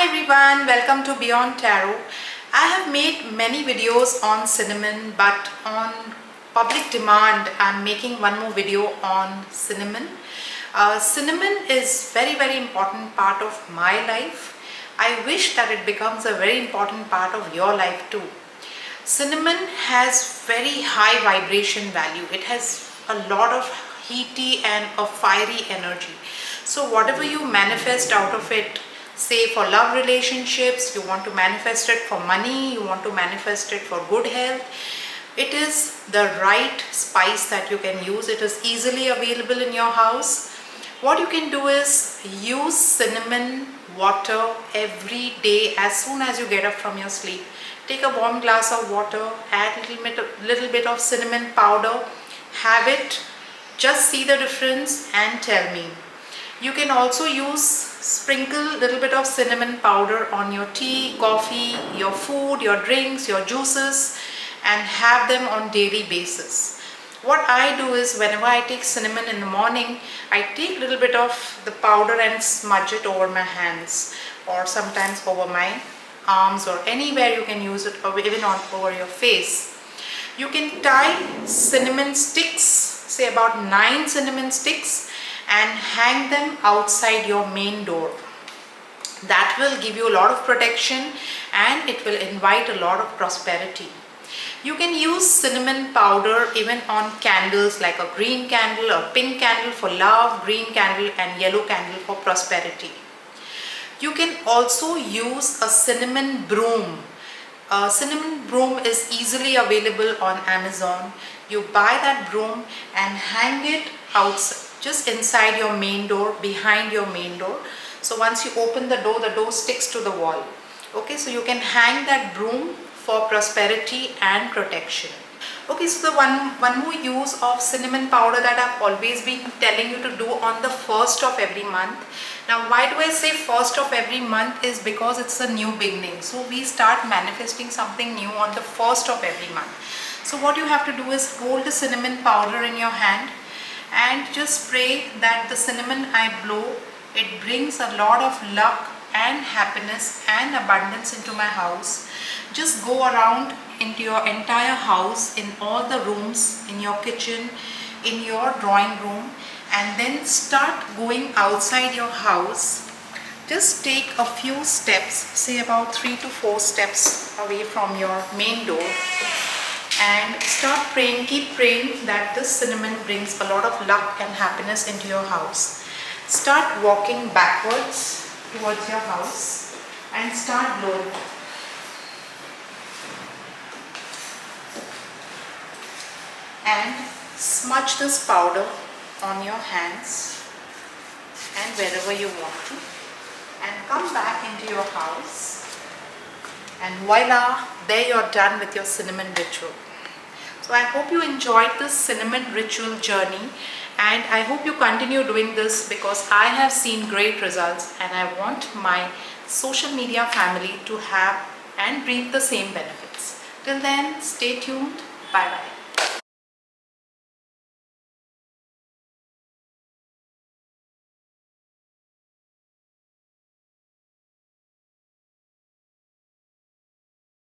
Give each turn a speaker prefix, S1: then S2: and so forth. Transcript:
S1: Hi everyone, welcome to Beyond Tarot. I have made many videos on cinnamon, but on public demand I'm making one more video on cinnamon. Cinnamon is very important part of my life. I wish that it becomes a very important part of your life too. Cinnamon has very high vibration value. It has a lot of heaty and a fiery energy. So whatever you manifest out of it, say for love relationships, you want to manifest it for money, you want to manifest it for good health, it is the right spice that you can use. It is easily available in your house. What you can do is use cinnamon water every day as soon as you get up from your sleep. Take a warm glass of water, add a little bit of cinnamon powder, have it, just see the difference and tell me. You can also sprinkle a little bit of cinnamon powder on your tea, coffee, your food, your drinks, your juices, and have them on daily basis. What I do is whenever I take cinnamon in the morning, I take a little bit of the powder and smudge it over my hands, or sometimes over my arms, or anywhere you can use it, or even over your face. You can tie cinnamon sticks, say about 9 cinnamon sticks, and hang them outside your main door. That will give you a lot of protection and it will invite a lot of prosperity. You can use cinnamon powder even on candles, like a green candle or pink candle for love, green candle and yellow candle for prosperity. You can also use a cinnamon broom. A cinnamon broom is easily available on Amazon. You buy that broom and hang it outside, just inside your main door, behind your main door. So once you open the door sticks to the wall. Okay, so you can hang that broom for prosperity and protection. Okay, so the one more use of cinnamon powder that I've always been telling you to do on the 1st of every month. Now why do I say 1st of every month is because it's a new beginning. So we start manifesting something new on the 1st of every month. So what you have to do is hold the cinnamon powder in your hand and just pray that the cinnamon I blow, it brings a lot of luck and happiness and abundance into my house. Just go around into your entire house, in all the rooms, in your kitchen, in your drawing room, and then start going outside your house. Just take a few steps, say about 3 to 4 steps away from your main door, and start praying, keep praying that this cinnamon brings a lot of luck and happiness into your house. Start walking backwards towards your house and start blowing. And smudge this powder on your hands and wherever you want to, and come back into your house, and voila, there you're done with your cinnamon ritual. So I hope you enjoyed this cinnamon ritual journey, and I hope you continue doing this because I have seen great results and I want my social media family to have and reap the same benefits. Till then, stay tuned. Bye bye.